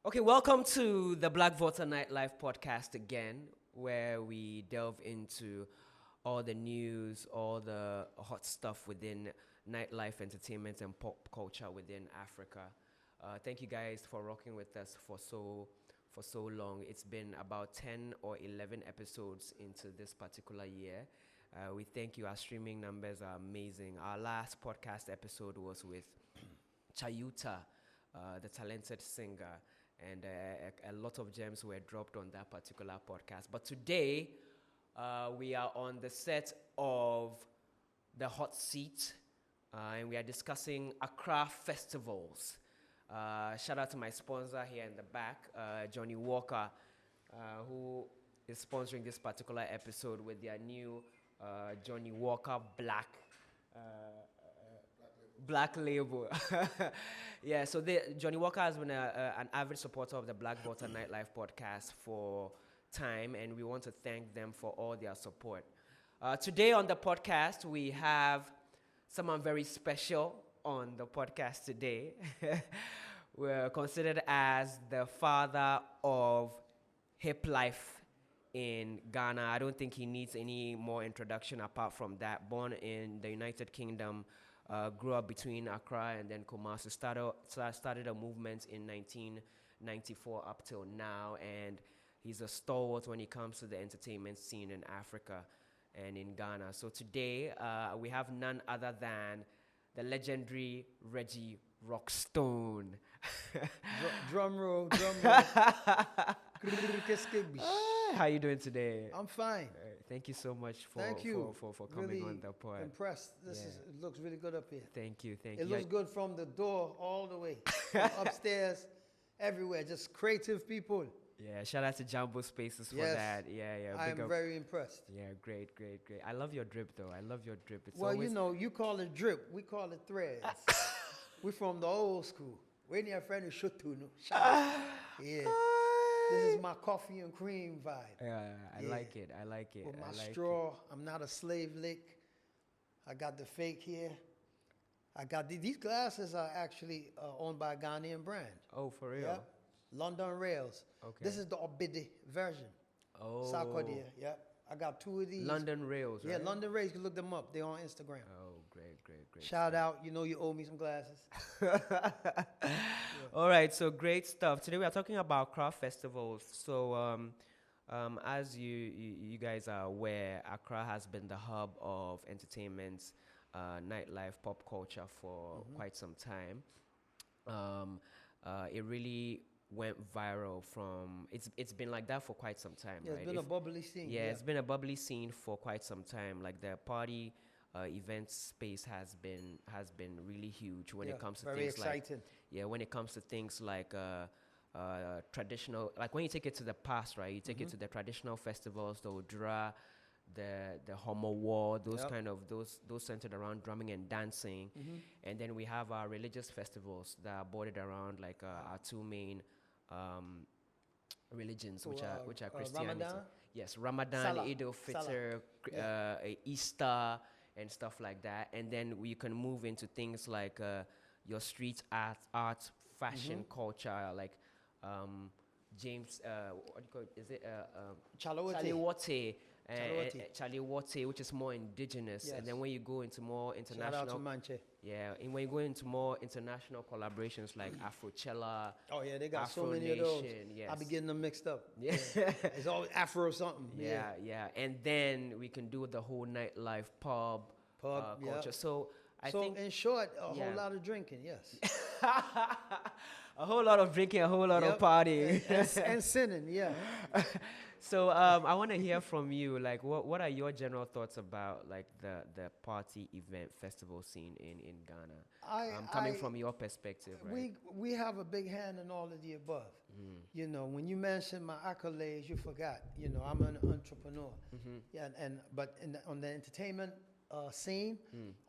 Okay, welcome to the BlacVolta Nightlife podcast again, where we delve into all the news, all the hot stuff within nightlife, entertainment, and pop culture within Africa. Thank you guys for rocking with us for so long. It's been about 10 or 11 episodes into this particular year. We thank you. Our streaming numbers are amazing. Our last podcast episode was with Chayuta, the talented singer, and a lot of gems were dropped on that particular podcast. But today, we are on the set of The Hot Seat, and we are discussing Accra festivals. Shout out to my sponsor here in the back, Johnny Walker, who is sponsoring this particular episode with their new Johnny Walker Black label. Yeah, so Johnny Walker has been an avid supporter of the BlacVolta Nightlife podcast for time, and we want to thank them for all their support. Today on the podcast, we have someone very special on the podcast today. We're considered as the father of hip life in Ghana. I don't think he needs any more introduction apart from that. Born in the United Kingdom, grew up between Accra and then Kumasi. Started a movement in 1994 up till now, and he's a stalwart when it comes to the entertainment scene in Africa and in Ghana. So today, we have none other than the legendary Reggie Rockstone. Drum roll. How you doing today? I'm fine. Thank you so much for Thank you. for coming Really on the pod. impressed. Yeah. It looks really good up here. Thank you. It looks good from the door all the way, from upstairs, everywhere. Just creative people. Yeah, shout out to Jumbo Spaces for Yes. that. Yeah. I'm big up. very impressed. Yeah, great. I love your drip though. I love your drip. It's Well, always, you call it drip. We call it threads. We're from the old school. We're near friend who should to know. Yeah. This is my coffee and cream vibe. Yeah, I Yeah. like it. With my I like straw, I'm not a slave lick. I got the fake here. I got these glasses are actually owned by a Ghanaian brand. Oh, for real? Yep. London Rails. Okay. This is the Obidi version. Oh. Sarkodie. Yep. I got two of these. London Rails, right? Yeah, London Rails. You can look them up. They're on Instagram. Oh, great. Shout out. You know you owe me some glasses. All right, so great stuff. Today we are talking about craft festivals. So, as you guys are aware, Accra has been the hub of entertainment, nightlife, pop culture for quite some time. It really went viral from it's been like that for quite some time, Yeah, right? it's been a bubbly scene. Yeah, it's been a bubbly scene for quite some time. Like the party event space has been really huge when it comes to very things exciting. when it comes to things like traditional, like when you take it to the past, right? You take it to the traditional festivals, the Odra, the Homo War, those Yep. kind of those centered around drumming and dancing, and then we have our religious festivals that are bordered around like our two main religions, So, which are Christianity. Ramadan? Yes, Ramadan, Salah. Eid al-Fitr, Easter, and stuff like that. And then you can move into things like your street art, fashion culture, like James, what do you call it? Is it Chalote. Chaliwote, which is more indigenous. Yes. And then when you go into more Shout out to international, Manche. yeah, and when you go into more international collaborations like Afrochella, Oh yeah, they got Afro so many of those. Nation, yes. I be getting them mixed up. Yeah. It's always Afro something. Yeah. And then we can do the whole nightlife pub Pub, culture. yeah. So I So think in short, a yeah. whole lot of drinking, yes. a whole lot of drinking, a whole lot of Yep. partying. and sinning, yeah. So I want to hear from you. Like, what are your general thoughts about like the party event festival scene in Ghana? Coming from your perspective, right? We have a big hand in all of the above. You know, when you mentioned my accolades, you forgot. You know, I'm an entrepreneur. Yeah, but on the entertainment scene,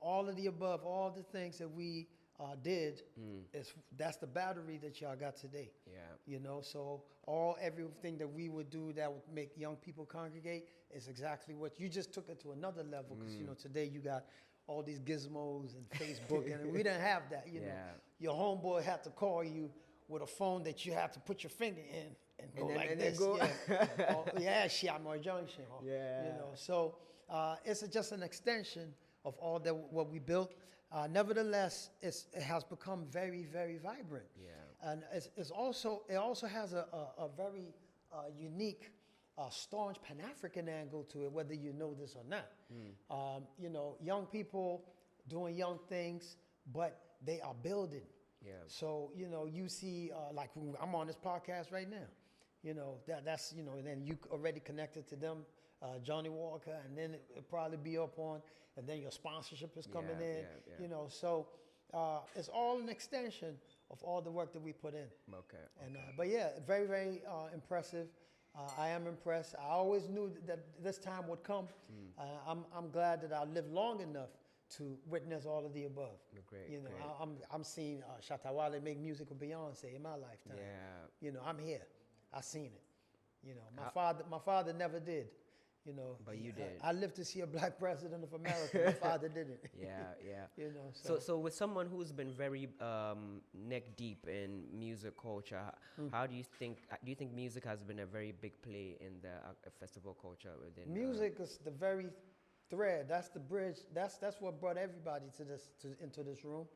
all of the above, all the things that we did, that's the battery that y'all got today. Yeah. You know, so everything that we would do that would make young people congregate is exactly what you just took it to another level. Because you know, today you got all these gizmos and Facebook, and we didn't have that. You know, your homeboy had to call you with a phone that you have to put your finger in and go like and this. then go. Yeah, Shiamo Junction. Yeah. You know, so it's just an extension of all that what we built. Nevertheless, it has become very, very vibrant. Yeah. And it also has a very unique, staunch Pan-African angle to it, whether you know this or not. You know, young people doing young things, but they are building. Yeah. So, you know, you see, like I'm on this podcast right now, you know, that's, you know, and then you already connected to them, Johnny Walker, and then it'll probably be up on, and then your sponsorship is coming in, you know, so it's all an extension of all the work that we put in. Okay. And, but yeah, very, very impressive. I am impressed. I always knew that this time would come. I'm glad that I lived long enough to witness all of the above. Great. You know, great. I'm seeing Shatawale make music with Beyonce in my lifetime. Yeah. You know, I'm here. I seen it. You know, my father never did. You know, But you did. I lived to see a black president of America. My father didn't. Yeah. You know, So with someone who's been very neck deep in music culture, how do you think music has been a very big play in the festival culture within music is the very thread. That's the bridge. That's what brought everybody into this room.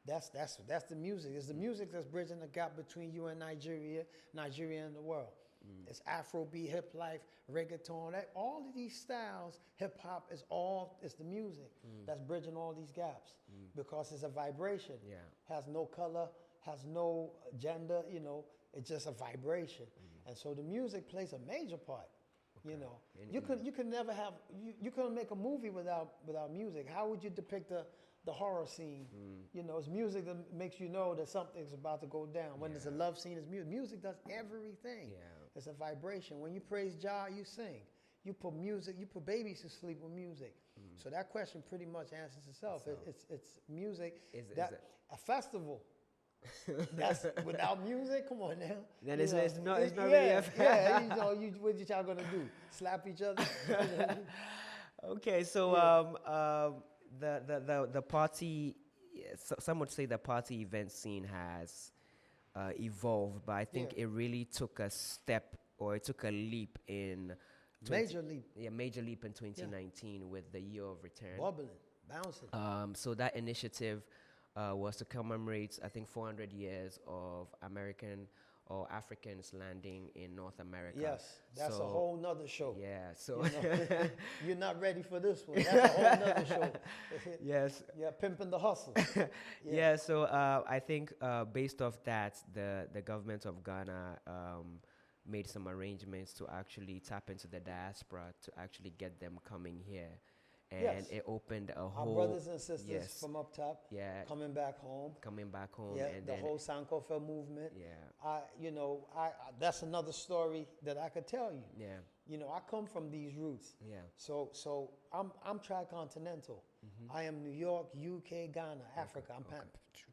That's the music. It's the music that's bridging the gap between you and Nigeria and the world. It's Afrobeat, hip life, reggaeton, all of these styles. Hip hop is the music that's bridging all these gaps because it's a vibration. Yeah. Has no color, has no gender. You know, it's just a vibration. And so the music plays a major part. Okay. You know, you could never have you couldn't make a movie without music. How would you depict the horror scene? You know, it's music that makes you know that something's about to go down. When there's a love scene, it's music. Music does everything. Yeah. It's a vibration. When you praise Jah, you sing. You put music. You put babies to sleep with music. So that question pretty much answers itself. It's music. A festival. That's without music. Come on now. Then it's not really a yeah. You know, what y'all gonna do? Slap each other? Okay, so the party, some would say the party event scene has evolved, but I think it really took a step, or it took a leap in major leap in 2019 with the Year of Return. Bubbling, bouncing. So that initiative was to commemorate, I think, 400 years of American or Africans landing in North America. Yes, that's a whole nother show. Yeah, so you know, you're not ready for this one. That's a whole nother show. Yes. Yeah, pimping the hustle. Yeah, so I think based off that, the government of Ghana made some arrangements to actually tap into the diaspora to actually get them coming here. And it opened a whole... Our brothers and sisters from up top, coming back home. Yeah, and the whole Sankofa movement. Yeah. You know, that's another story that I could tell you. Yeah. You know, I come from these roots. Yeah. So I'm tricontinental. I am New York, UK, Ghana, Africa. I'm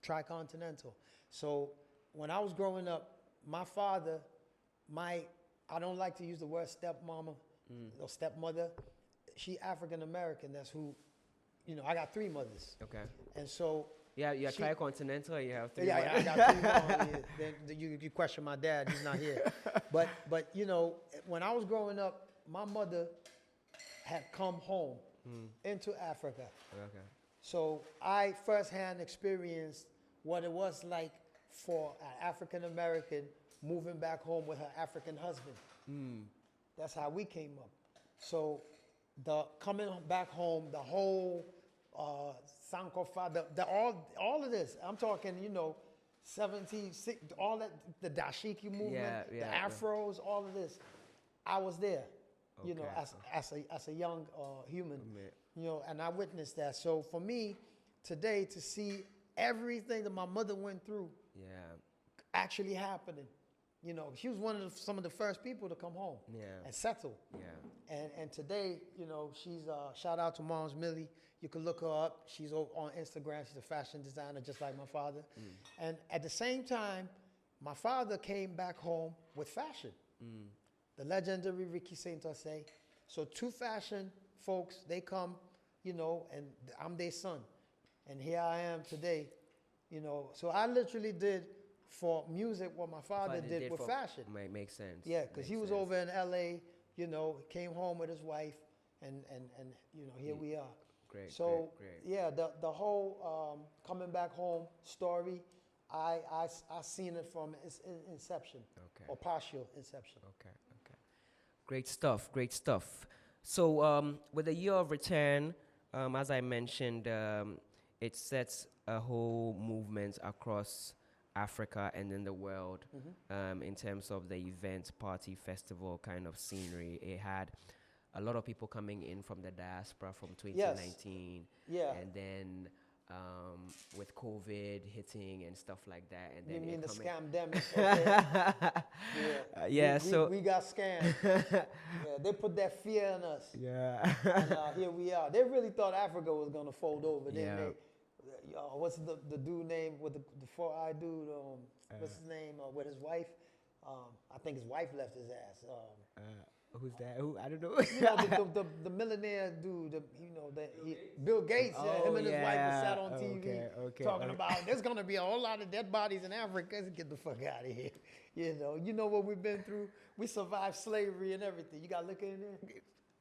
tricontinental. So when I was growing up, my father, I don't like to use the word stepmama or stepmother. She African American. That's who, you know. I got 3 mothers. Okay. And so. Yeah, you're tricontinental. You have 3. Yeah, I got 3 mothers. Then you question my dad. He's not here. But you know, when I was growing up, my mother had come home into Africa. Okay. So I firsthand experienced what it was like for an African American moving back home with her African husband. That's how we came up. So. The coming back home, the whole Sankofa, all of this. I'm talking, you know, 76, all that, the dashiki movement, the afros, all of this. I was there, you know, as a young human, you know, and I witnessed that. So for me, today to see everything that my mother went through, actually happening. You know, she was some of the first people to come home and settle. Yeah. And today, you know, she's shout out to Moms Millie. You can look her up. She's on Instagram. She's a fashion designer, just like my father. And at the same time, my father came back home with fashion. The legendary Ricky Saint-Osei. So 2 fashion folks, they come, you know, and I'm their son. And here I am today, you know. So I literally did for music what my father did with fashion. Might make sense. Yeah, because he was over in L.A., you know, came home with his wife, and you know, here we are. Great, So, great. yeah, the whole coming back home story, I seen it from its inception, or partial inception. Okay. Great stuff, great stuff. So, with the year of return, as I mentioned, it sets a whole movement across Africa and in the world, in terms of the event, party, festival kind of scenery. It had a lot of people coming in from the diaspora from 2019. Yeah. And then with COVID hitting and stuff like that. And then you mean the coming scamdemic? Okay. Yeah, so we got scammed. Yeah, they put that fear in us. Yeah. And here we are. They really thought Africa was gonna fold over. Yeah. What's the dude name with the 4-eye dude? What's his name? With his wife? I think his wife left his ass. Who's that? Who? I don't know. You know, the millionaire dude, Bill Gates, him and his wife were sat on TV talking about there's going to be a whole lot of dead bodies in Africa. Get the fuck out of here. You know what we've been through? We survived slavery and everything. You got to look in there?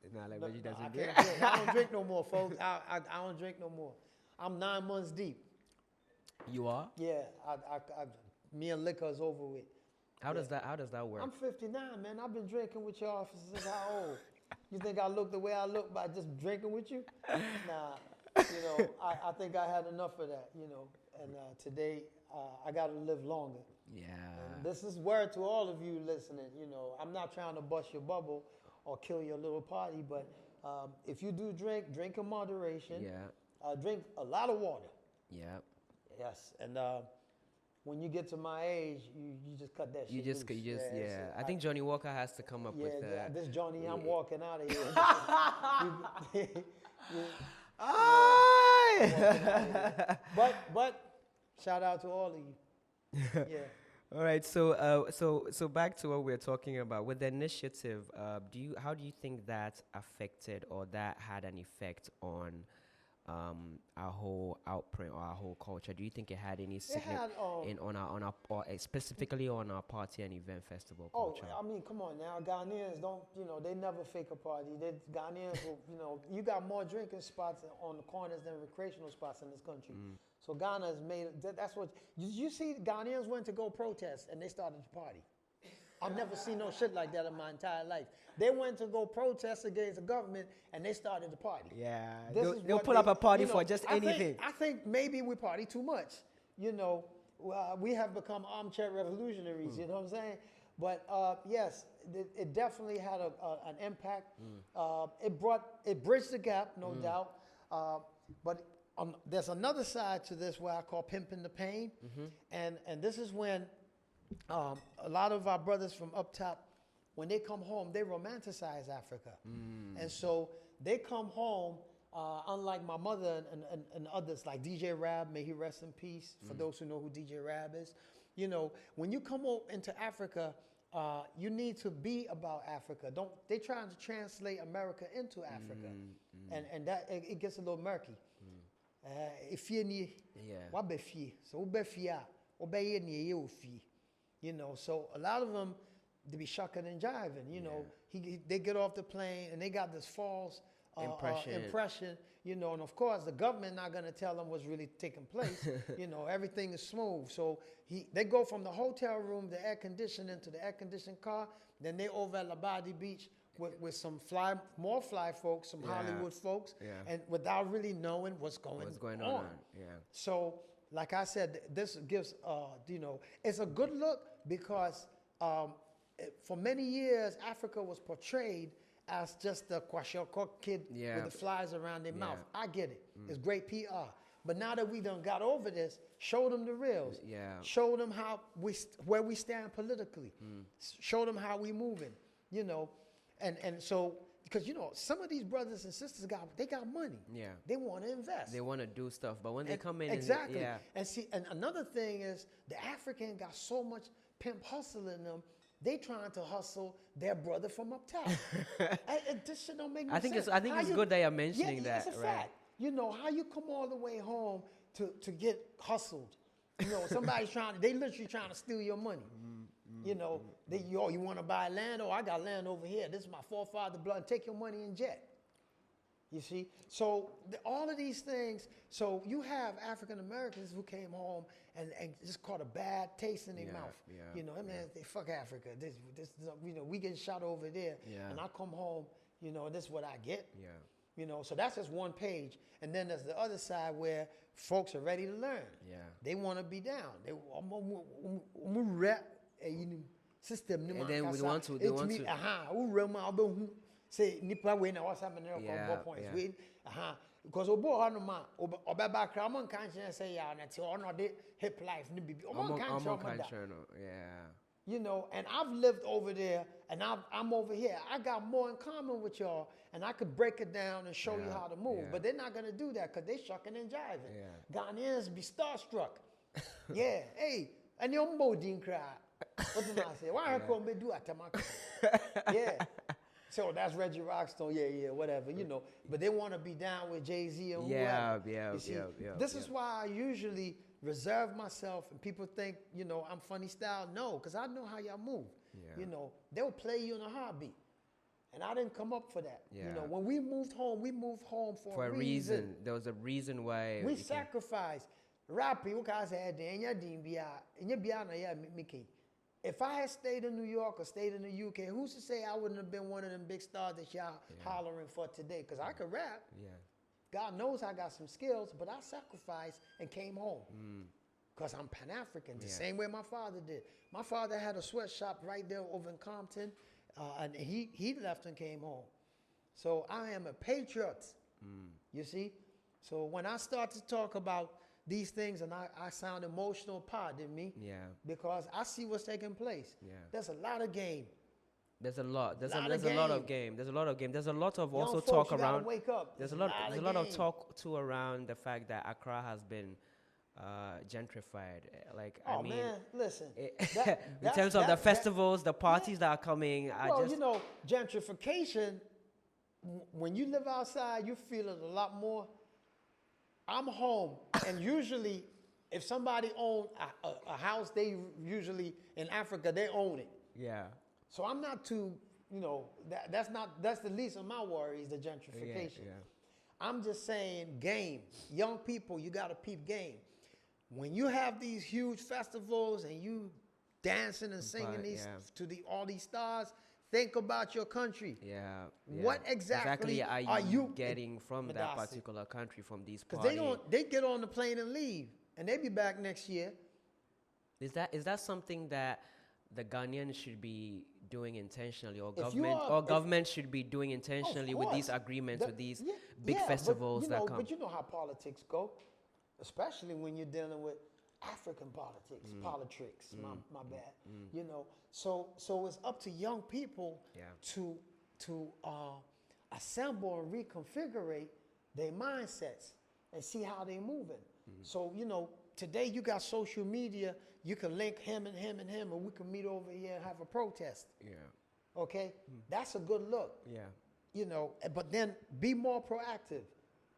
It's not like Reggie doesn't I drink. can't drink. I don't drink no more, folks. I don't drink no more. I'm 9 months deep. You are? Yeah, me and liquor is over with. How does that work? I'm 59, man. I've been drinking with y'all since how old? You think I look the way I look by just drinking with you? Nah, I think I had enough of that, And today, I got to live longer. Yeah. And this is word to all of you listening. I'm not trying to bust your bubble or kill your little party, but if you do drink in moderation. Yeah. Drink a lot of water. Yeah. Yes, and when you get to my age, you just cut that shit loose. Yeah. I think Johnny Walker has to come up with that. Yeah, this Johnny, I'm walking out of here. But shout out to all of you. Yeah. All right, so back to what we're talking about with the initiative. How do you think that affected or that had an effect on our whole outprint or our whole culture? Do you think it had any significance on our or specifically on our party and event festival culture? I mean, come on now, Ghanaians don't, they never fake a party. Ghanaians will, you got more drinking spots on the corners than recreational spots in this country. So Ghana has made, that's what, you see Ghanaians went to go protest and they started to party. I've never seen no shit like that in my entire life. They went to go protest against the government and they started to party. Yeah, they'll pull up a party for just anything. I think maybe we party too much. We have become armchair revolutionaries, you know what I'm saying? But yes, it definitely had an impact. It bridged the gap, no doubt. But there's another side to this where I call pimping the pain. And this is when a lot of our brothers from up top, when they come home, they romanticize Africa. And so they come home, unlike my mother and others like DJ Rab, may he rest in peace, for those who know who DJ Rab is. When you come into Africa, you need to be about Africa. They trying to translate America into Africa. And that it gets a little murky. So a lot of them, they be shucking and jiving, they get off the plane and they got this false impression, and of course the government not going to tell them what's really taking place. Everything is smooth. So they go from the hotel room, the air conditioning, to the air conditioned car, then they over at Labadi Beach with some more fly folks, some Hollywood folks, and without really knowing what's going on. Yeah. So, like I said, this gives, it's a good look because for many years, Africa was portrayed as just the Kwashiorkor kid with the flies around their mouth. I get it. It's great PR. But now that we done got over this, show them the reals. Show them where we stand politically. Show them how we moving, And so, because some of these brothers and sisters got money. Yeah. They want to invest. They want to do stuff, but when they come in, exactly. And see, and another thing is the African got so much pimp hustle in them. They trying to hustle their brother from up top. This shit don't make no sense. I think it's good that you're mentioning that. It's a fact. How you come all the way home to get hustled. You know, they literally trying to steal your money. You know, you want to buy land? Oh, I got land over here. This is my forefather blood. Take your money and jet. You see? So all of these things, so you have African Americans who came home and just caught a bad taste in their mouth. Yeah, you know, man, they fuck Africa. This, you know, we getting shot over there. Yeah. And I come home, you know, this is what I get. Yeah. You know, so that's just one page. And then there's the other side where folks are ready to learn. Yeah. They want to be down. I'm rap system. And then they want to. Say nipa we na what's happening there points we because obo ha no ma obeba kra mon kan say ya na ti ono de hip life ni bibi omo kan yeah. You know, and I've lived over there and I'm over here. I got more in common with y'all and I could break it down and show you how to move. But they're not going to do that because they shucking and jiving. Yeah. Ghanaians be starstruck. Yeah. Hey, and your din cry. What did I say? Why can't we do it? Yeah. So that's Reggie Rockstone, yeah, whatever, you know. But they want to be down with Jay-Z and whoever. This is why I usually reserve myself, and people think, you know, I'm funny style. No, because I know how y'all move. Yeah. You know, they'll play you in a heartbeat. And I didn't come up for that. Yeah. You know, when we moved home for a reason. There was a reason why. We sacrificed. Rappy, what I said, if I had stayed in New York or stayed in the UK, who's to say I wouldn't have been one of them big stars that y'all hollering for today? Because I could rap. Yeah. God knows I got some skills, but I sacrificed and came home. Because I'm Pan-African, the same way my father did. My father had a sweatshop right there over in Compton, and he left and came home. So I am a patriot, you see? So when I start to talk about these things, and I sound emotional, pardon me. Yeah. Because I see what's taking place. Yeah. There's a lot of game. There's a lot. There's a lot of game. There's a lot of game. There's a lot of also folks, talk you gotta around. Wake up. There's a lot of talk too around the fact that Accra has been gentrified. Like I mean, man, listen. In terms of the festivals, the parties that are coming. Well, you know, gentrification. When you live outside, you feel it a lot more. I'm home, and usually, if somebody owns a house, they usually in Africa they own it. Yeah. So I'm not too, you know, that's the least of my worries, the gentrification. Yeah. I'm just saying, game. Young people, you got to peep game. When you have these huge festivals and you dancing and singing all these stars, think about your country. Yeah. What exactly are you getting from that particular country, from these parties? Because they get on the plane and leave, and they be back next year. Is that something that the Ghanaians should be doing intentionally, or government should be doing intentionally with these agreements, with these big festivals that come? But you know how politics go, especially when you're dealing with African politics, my bad. You know, so it's up to young people to assemble and reconfigure their mindsets and see how they're moving. So, you know, today you got social media, you can link him and him and him, and we can meet over here and have a protest. Yeah. Okay? That's a good look. Yeah. You know, but then be more proactive.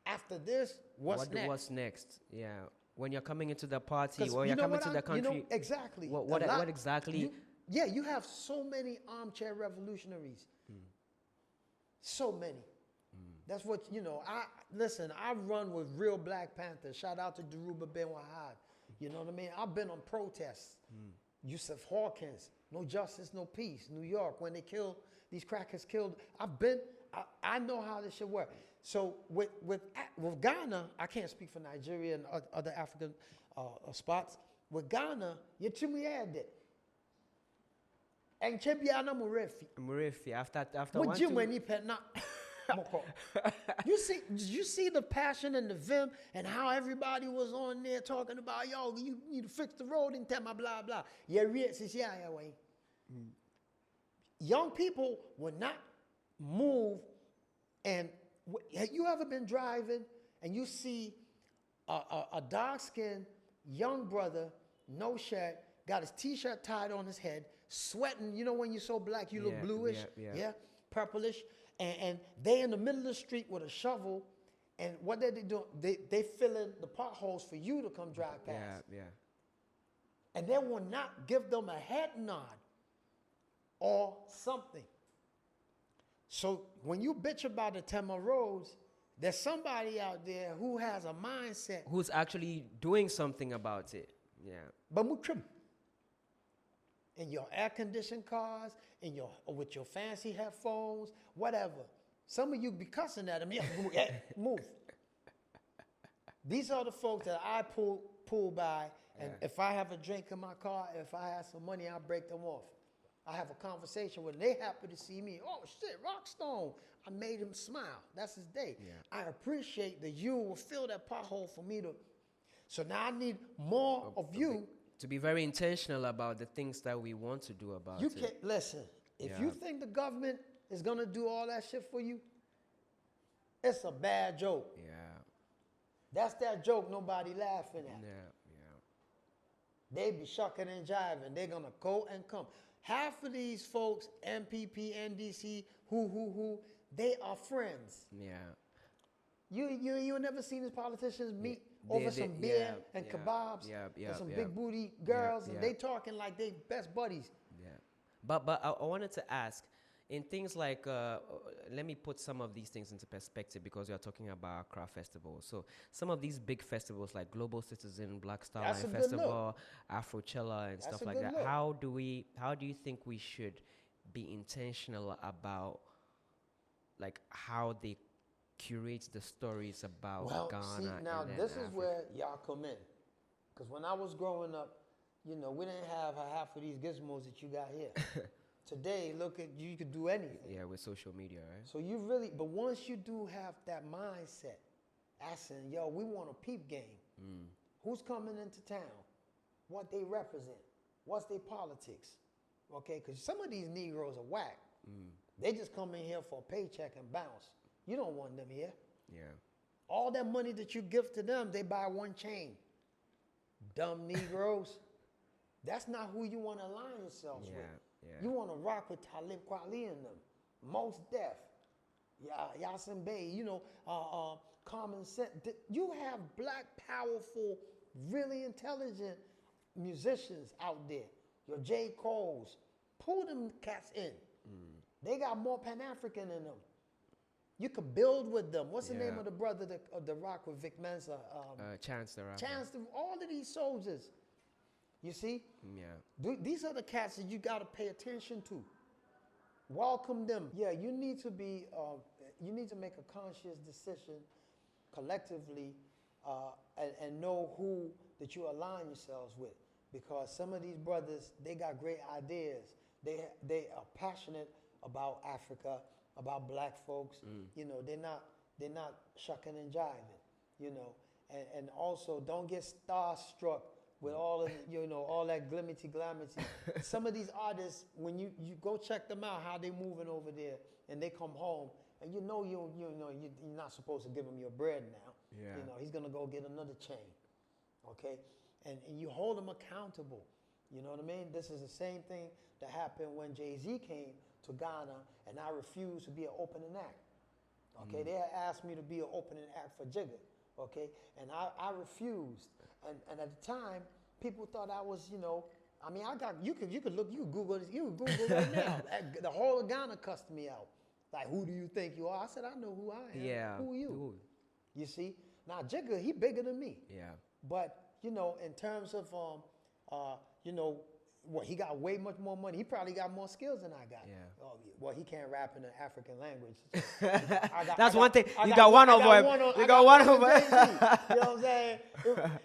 After this, what's next? What's next? Yeah. When you're coming into the party, or you're coming to the country. You know, exactly. What exactly? You have so many armchair revolutionaries. So many. That's what, you know, I run with real Black Panthers. Shout out to Daruba Ben Wahad. You know what I mean? I've been on protests. Yusuf Hawkins, no justice, no peace. New York, when they killed, these crackers killed. I know how this should work. So with Ghana, I can't speak for Nigeria and other African spots. With Ghana, you chimiade it. And chebiana Murefi after what you when you pet not. You see the passion and the vim and how everybody was on there talking about, yo, you need to fix the road and tell my blah blah. Young people will not move. And have you ever been driving and you see a dark-skinned young brother, no shirt, got his T-shirt tied on his head, sweating? You know when you're so black, you look bluish, purplish. And they in the middle of the street with a shovel, and what they do? They fill in the potholes for you to come drive past. And they will not give them a head nod or something. So when you bitch about the Tema roads, there's somebody out there who has a mindset. Who's actually doing something about it. Yeah. But in your air-conditioned cars, with your fancy headphones, whatever. Some of you be cussing at them. Yeah, move. These are the folks that I pull by, and if I have a drink in my car, if I have some money, I break them off. I have a conversation with them. They happy to see me. Oh, shit, Rockstone. I made him smile. That's his day. Yeah. I appreciate that you will fill that pothole for me to. So now I need more of you. To be very intentional about the things that we want to do about you it. Can't, listen, if you think the government is going to do all that shit for you, it's a bad joke. Yeah. That's that joke nobody laughing at. Yeah. They be shucking and jiving. They're going to go and come. Half of these folks, MPP, NDC, who, they are friends. Yeah. You never seen these politicians meet over some beer and kebabs and some big booty girls, and they talking like they best buddies. Yeah. But I wanted to ask, in things like, let me put some of these things into perspective because we are talking about Accra Festival. So some of these big festivals like Global Citizen, Black Starline Festival, Afrochella and stuff like that. Look. How do you think we should be intentional about like how they curate the stories about Ghana? See, now this is where y'all come in. Because when I was growing up, we didn't have half of these gizmos that you got here. Today, look at you could do anything. Yeah, with social media, right? So but once you do have that mindset, asking, yo, we want a peep game. Who's coming into town? What they represent? What's their politics? Okay, because some of these Negroes are whack. They just come in here for a paycheck and bounce. You don't want them here. Yeah. All that money that you give to them, they buy one chain. Dumb Negroes. That's not who you want to align yourselves with. Yeah. You want to rock with Talib Kweli and them. Most Def. Yasin Bey, Common Sense. You have black, powerful, really intelligent musicians out there. Your J. Cole's. Pull them cats in. They got more Pan-African in them. You could build with them. What's the name of the brother of the rock with Vic Mensa? Chance the Rapper. Chance, all of these soldiers. You see? Yeah. These are the cats that you got to pay attention to. Welcome them. Yeah, you need to be. You need to make a conscious decision collectively, and know who that you align yourselves with. Because some of these brothers, they got great ideas. They are passionate about Africa, about black folks. They're not shucking and jiving. And also don't get starstruck with all of all that glamity. Some of these artists, when you go check them out, how they moving over there, and they come home, and you're not supposed to give him your bread now. Yeah. He's gonna go get another chain. Okay, and you hold him accountable. You know what I mean? This is the same thing that happened when Jay-Z came to Ghana, and I refused to be an opening act. Okay, they had asked me to be an opening act for Jigga. Okay, and I refused. And at the time, people thought I was, you could Google this, you can Google right now. The whole of Ghana cussed me out. Like, who do you think you are? I said, I know who I am. Yeah. Who are you? Dude. You see? Now, Jigga, he bigger than me. Yeah. But, in terms of, he got way much more money. He probably got more skills than I got. Yeah. Oh, well, he can't rap in the African language. That's one thing. You got one over him. You got one over him. You know what I'm saying?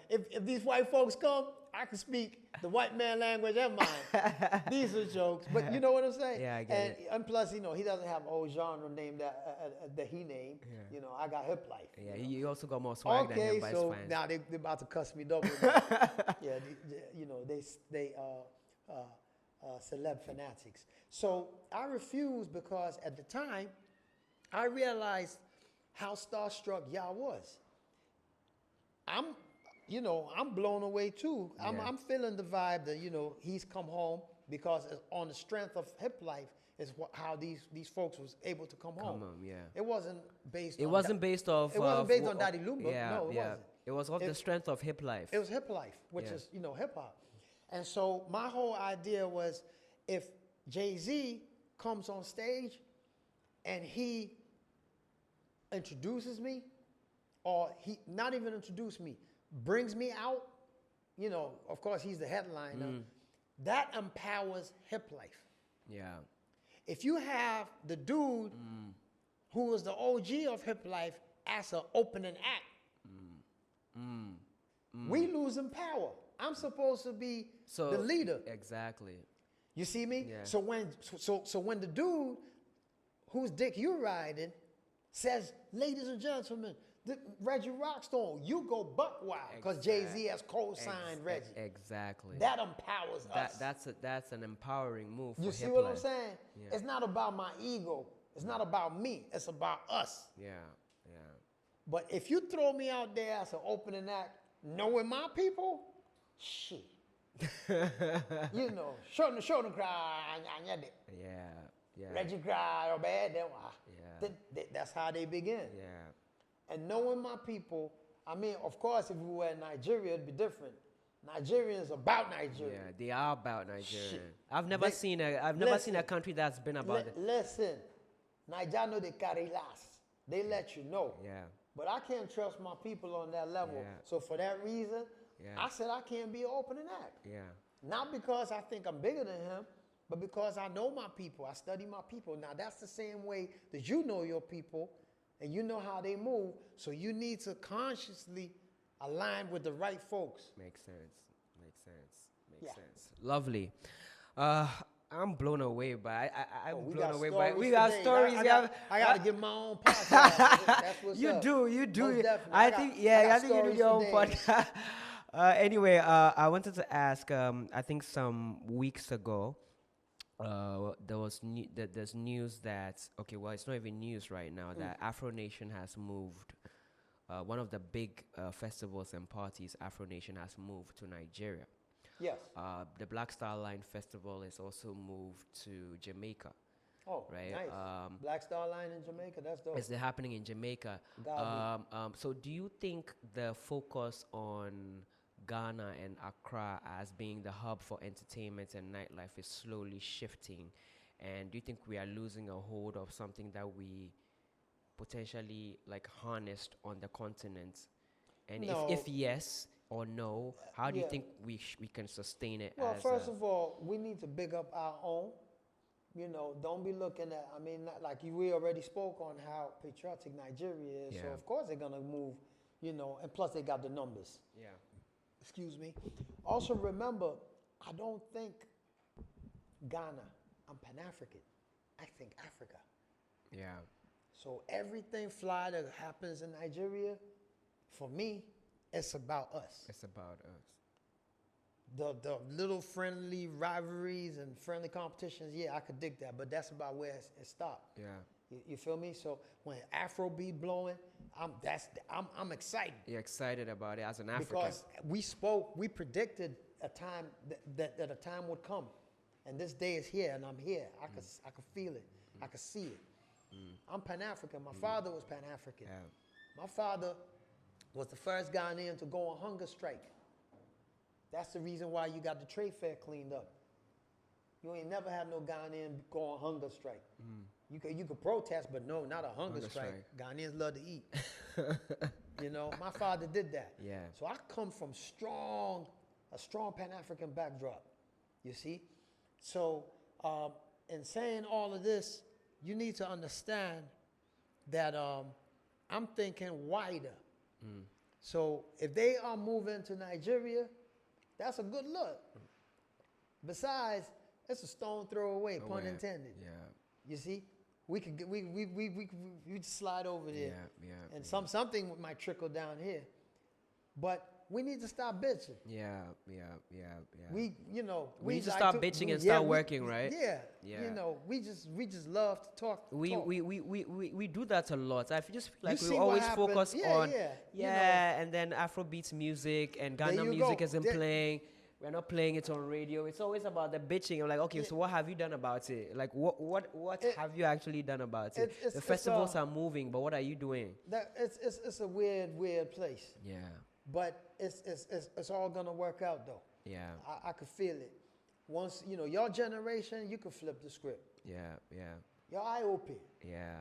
If these white folks come, I can speak the white man language and mine. These are jokes, but you know what I'm saying? Yeah, I get it. And plus, he doesn't have an old genre name that he named. Yeah. I got hip life. Yeah, you also got more swag than him. Okay, so now they're about to cuss me double. Yeah, they celeb fanatics. So I refused because at the time, I realized how starstruck y'all was. I'm blown away too. I'm feeling the vibe that, he's come home because on the strength of hip life is how these folks was able to come home. Yeah. It wasn't based It on wasn't based off. It wasn't based on Daddy Lumba. Yeah, No, it wasn't. It was off the strength of hip life. It was hip life, which is, hip hop. And so my whole idea was, if Jay-Z comes on stage and he introduces me, or he not even introduce me, brings me out, you know, of course he's the headliner, that empowers hip life. Yeah. If you have the dude who was the OG of hip life as an opening act, we losing power. I'm supposed to be the leader. Exactly. You see me? Yeah. So when the dude whose dick you riding says, ladies and gentlemen, Reggie Rockstone, you go buck wild, because Jay-Z has co-signed Reggie. Exactly. That empowers us. That's an empowering move for You see hip what life. I'm saying? Yeah. It's not about my ego. It's not about me. It's about us. Yeah. Yeah. But if you throw me out there as an opening act, knowing my people, shit. You know, show them cry. Yeah. Yeah. Reggie cry or bad. Yeah. That's how they begin. Yeah. And knowing my people, I mean, of course, if we were in Nigeria, it'd be different. Nigerians about Nigeria. Yeah, they are about Nigeria. Shit. I've never seen a country that's been about it. Listen, Nigeria know they carry last. They let you know. Yeah. But I can't trust my people on that level. Yeah. So for that reason, Yeah. I said I can't be an opening act. Yeah. Not because I think I'm bigger than him, but because I know my people. I study my people. Now that's the same way that you know your people and you know how they move. So you need to consciously align with the right folks. Makes sense. Makes sense. Lovely. I'm blown away by. I'm blown away by. We got stories. I got to get my own podcast. That's what's You up. do. Most definitely. I think you need your own stories podcast. Anyway, I wanted to ask. I think some weeks ago, there's news that it's not even news right now that Afro Nation has moved. One of the big festivals and parties, Afro Nation has moved to Nigeria. Yes. The Black Star Line Festival is also moved to Jamaica. Oh, right. Nice. Black Star Line in Jamaica. That's dope. It's happening in Jamaica. So do you think the focus on Ghana and Accra as being the hub for entertainment and nightlife is slowly shifting? And do you think we are losing a hold of something that we potentially harnessed on the continent? And No. if yes or no, how do you think we can sustain it? Well, first of all, we need to big up our own. You know, don't be looking at, we already spoke on how patriotic Nigeria is. Yeah. So, of course, they're going to move, and plus they got the numbers. Yeah. Excuse me. Also, remember, I don't think Ghana, I'm Pan-African. I think Africa. Yeah. So everything fly that happens in Nigeria, for me, it's about us. It's about us. The little friendly rivalries and friendly competitions, I could dig that, but that's about where it stopped. Yeah. You feel me? So when Afrobeat blowing, I'm excited. You're excited about it as an African. Because we predicted a time that a time would come, and this day is here, and I'm here. I could feel it. I could see it. I'm Pan-African. My father was Pan-African. Yeah. My father was the first Ghanaian to go on hunger strike. That's the reason why you got the trade fair cleaned up. You ain't never had no Ghanaian go on hunger strike. You could protest, but no, not a hunger strike. Ghanaians love to eat. My father did that. Yeah. So I come from a strong Pan-African backdrop, you see? So in saying all of this, you need to understand that I'm thinking wider. So if they are moving to Nigeria, that's a good look. Besides, it's a stone throw away, pun intended. Yeah. You see, we just slide over there, and something might trickle down here, but we need to stop bitching. Yeah. We need to stop bitching and start working, right? Yeah. We just love to talk. We do that a lot. I just feel like You we see always what happened? focus on Yeah. and then Afrobeats music and Ghana you music go. isn't playing. We're not playing it on radio. It's always about the bitching. I'm like, okay, so what have you done about it? Like, what have you actually done about it? The festivals are moving, but what are you doing? It's a weird place. Yeah. But it's all gonna work out though. Yeah. I could feel it. Once, your generation, you could flip the script. Yeah. Yeah. Your eye open. Yeah.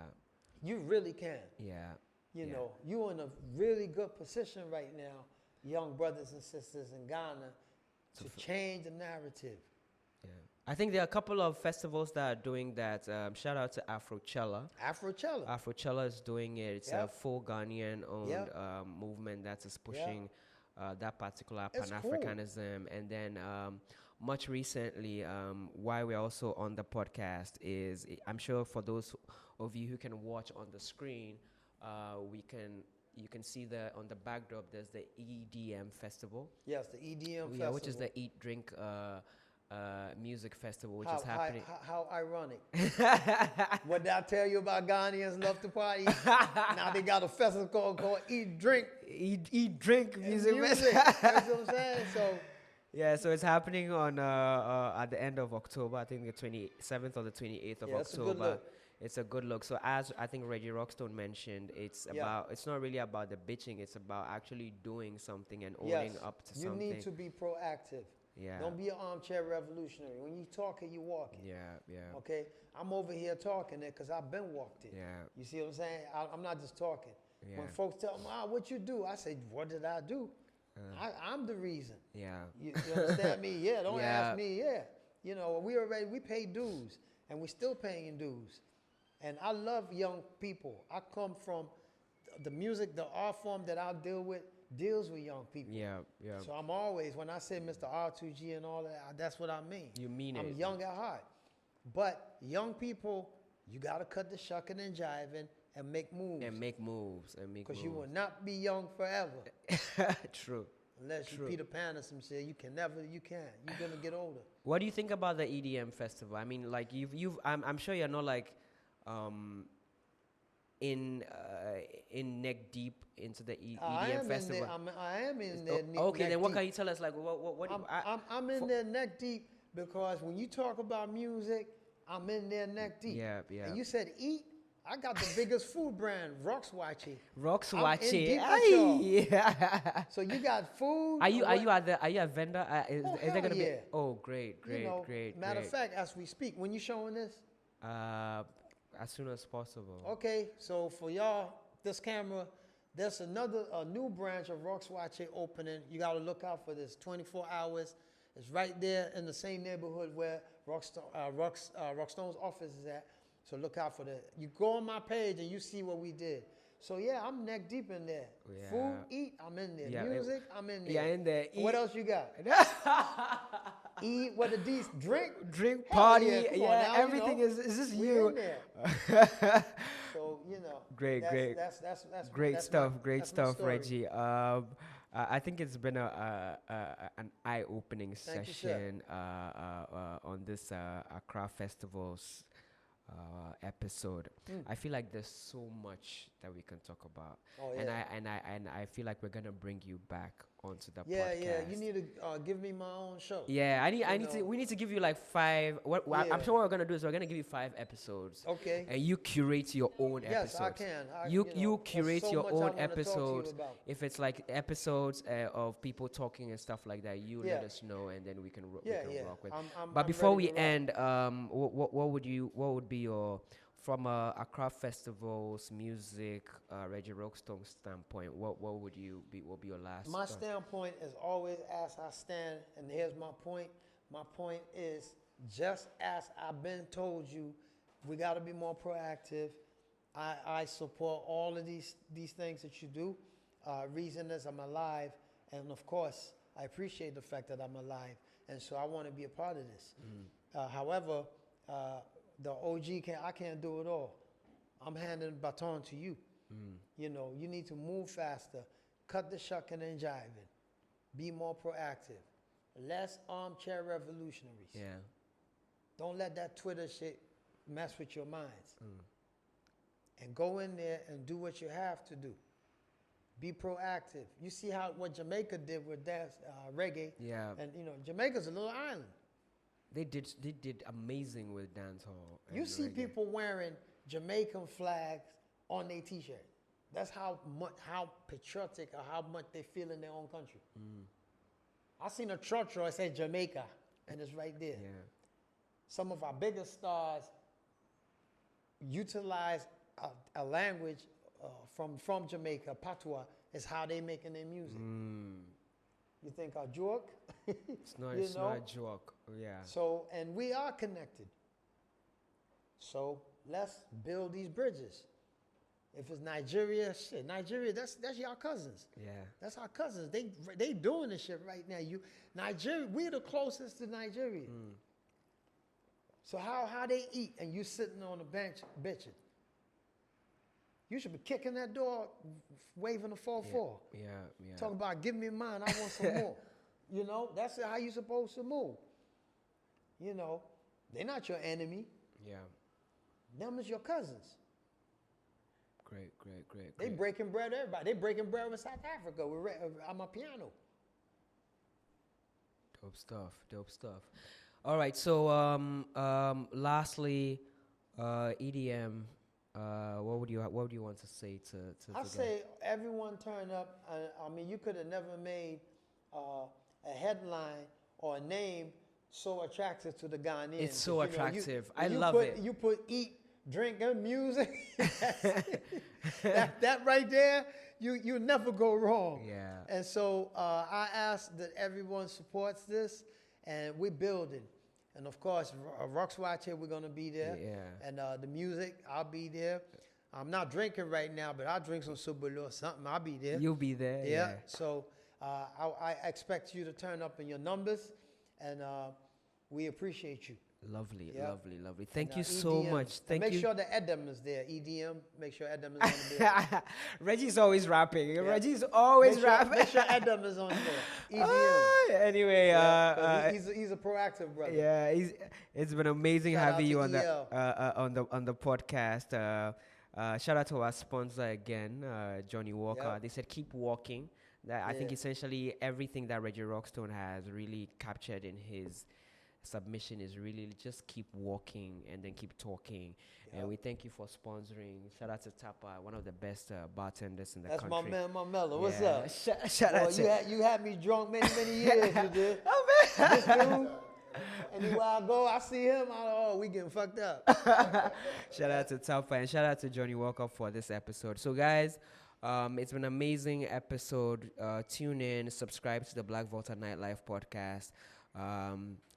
You really can. Yeah. You're in a really good position right now, young brothers and sisters in Ghana, to change the narrative. Yeah. I think there are a couple of festivals that are doing that. Shout out to Afrochella. Afrochella. Afrochella is doing it. It's a full Ghanaian-owned movement that is pushing that particular Pan-Africanism. Cool. And then much recently, why we're also on the podcast is, I'm sure for those of you who can watch on the screen, you can see on the backdrop there's the EDM festival. Yes, the EDM festival. Which is the Eat Drink music festival, which is happening. How ironic. What did I tell you about Ghanaians love to party? Now they got a festival called Eat Drink. Eat Drink music festival. That's what I'm saying. So yeah, so it's happening on at the end of October. I think the 27th or the 28th of October. It's a good look. So as I think Reggie Rockstone mentioned, it's not really about the bitching. It's about actually doing something and owning up to something. You need to be proactive. Yeah. Don't be an armchair revolutionary. When you talk it, you walk it. Yeah. Okay? I'm over here talking it because I've been walked it. Yeah. You see what I'm saying? I'm not just talking. Yeah. When folks tell me, what you do? I say, what did I do? I'm the reason. Yeah. You understand me? Yeah. Don't ask me. Yeah. We pay dues, and we're still paying dues. And I love young people. I come from the music, the art form that I deal with deals with young people. Yeah. So I'm always, when I say Mr. R2G and all that, that's what I mean. You mean I'm young at heart. But young people, you got to cut the shucking and jiving and make moves. Because you will not be young forever. True. Unless you Peter Pan or some shit, you can't. You're going to get older. What do you think about the EDM festival? I mean, like I'm sure you're not like in neck deep into the EDM festival. I am in there. Okay, then what can you tell us? Like, what? I'm in there neck deep because when you talk about music, I'm in there neck deep. Yeah. And you said eat. I got the biggest food brand, Roxwachi. Yeah. So you got food. Are you a vendor? Is there gonna be? Oh, great. Matter of fact, as we speak, when you showing this? As soon as possible. Okay, so for y'all, this camera, there's a new branch of Roxwachi opening. You got to look out for this. 24 hours. It's right there in the same neighborhood where Rockstone's office is at. So look out for that. You go on my page and you see what we did. So yeah, I'm neck deep in there. Yeah. Food, eat, I'm in there. Yeah, music, I'm in there. Yeah, in there. What else you got? Eat, what the D's, drink, party. Yeah, now, everything is this you. In there. So great. That's great stuff, Reggie. I think it's been an eye-opening session on this Accra Festivals episode. I feel like there's so much that we can talk about, and I feel like we're gonna bring you back onto the podcast. Yeah. You need to give me my own show. Yeah, we need to give you like 5. I'm sure what we're gonna do is we're gonna give you 5 episodes. Okay. And you curate your own episodes. Yes, I can. You curate so your own episodes. If it's like episodes of people talking and stuff like that, you let us know, and then we can rock with. But before we end, what would be your, from Accra Festival's music, Reggie Rockstone standpoint, what would be your last? My standpoint is always as I stand, and here's my point. My point is, just as I've been told you, we got to be more proactive. I support all of these things that you do. Reason is I'm alive, and of course, I appreciate the fact that I'm alive, and so I want to be a part of this. However, the OG I can't do it all. I'm handing the baton to you. You need to move faster, cut the shucking and jiving, be more proactive, less armchair revolutionaries. Yeah. Don't let that Twitter shit mess with your minds. And go in there and do what you have to do. Be proactive. You see what Jamaica did with dance, reggae. Yeah. And Jamaica's a little island. They did amazing with dancehall. You see people wearing Jamaican flags on their T-shirt. That's how patriotic or how much they feel in their own country. I seen a trotro, it said Jamaica, and it's right there. Yeah. Some of our biggest stars utilize a language from Jamaica, patois, is how they making their music. You think a joke? It's not, You it's know? not a joke. Yeah. So, and we are connected. So let's build these bridges. If it's Nigeria, shit, Nigeria, that's y'all cousins. Yeah. That's our cousins. They doing this shit right now. Nigeria, we're the closest to Nigeria. So how they eat and you sitting on the bench bitching? You should be kicking that door, waving the 4-4. Yeah. Yeah. Talking about, give me mine, I want some more. You know, that's how you supposed to move. You know, they're not your enemy. Yeah. Them is your cousins. Great. They breaking bread with everybody. They breaking bread with South Africa with Amapiano. Dope stuff. All right, so lastly, EDM. What would you want to say to I say everyone turn up. I mean, you could have never made a headline or a name so attractive to the Ghanaians. It's so attractive. I you love put, it. You put eat, drink, and music. that right there, you never go wrong. Yeah. And so I ask that everyone supports this, and we're building. And of course, Rocks Watch here, we're gonna be there. Yeah. And the music, I'll be there. I'm not drinking right now, but I'll drink some Subalo or something. I'll be there. You'll be there. Yeah. So I expect you to turn up in your numbers, and we appreciate you. Lovely. Yep. Thank And, you so EDM. much. And Make make you. sure the Edem is there. EDM. Make sure Edem is on the bill. Reggie's always rapping. Reggie's always rapping. Make sure Edem is on there. EDM. Anyway, Yeah, he's a proactive brother. yeah, it's been amazing Shout out having to you EL. on the podcast. Shout out to our sponsor again, Johnny Walker. Yep. They said keep walking. That I think Yeah. essentially everything that Reggie Rockstone has really captured in his submission is really just keep walking and then keep talking. And we thank you for sponsoring. Shout out to Tapa, one of the best bartenders in the That's country. my man, my mellow. What's Yeah. up? Shout out to You had me drunk many years. You did. Oh, man. This dude. Anywhere I go, I see him. We getting fucked up. Shout out to Tapa and shout out to Johnny Walker for this episode. So guys, it's been an amazing episode. Tune in, subscribe to the BlacVolta Nightlife podcast.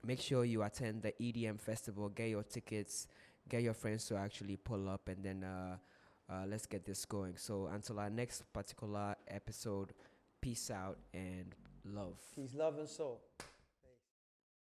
Make sure you attend the EDM festival, get your tickets, get your friends to actually pull up, and then let's get this going. So until our next particular episode, peace out and love. Peace, love, and soul.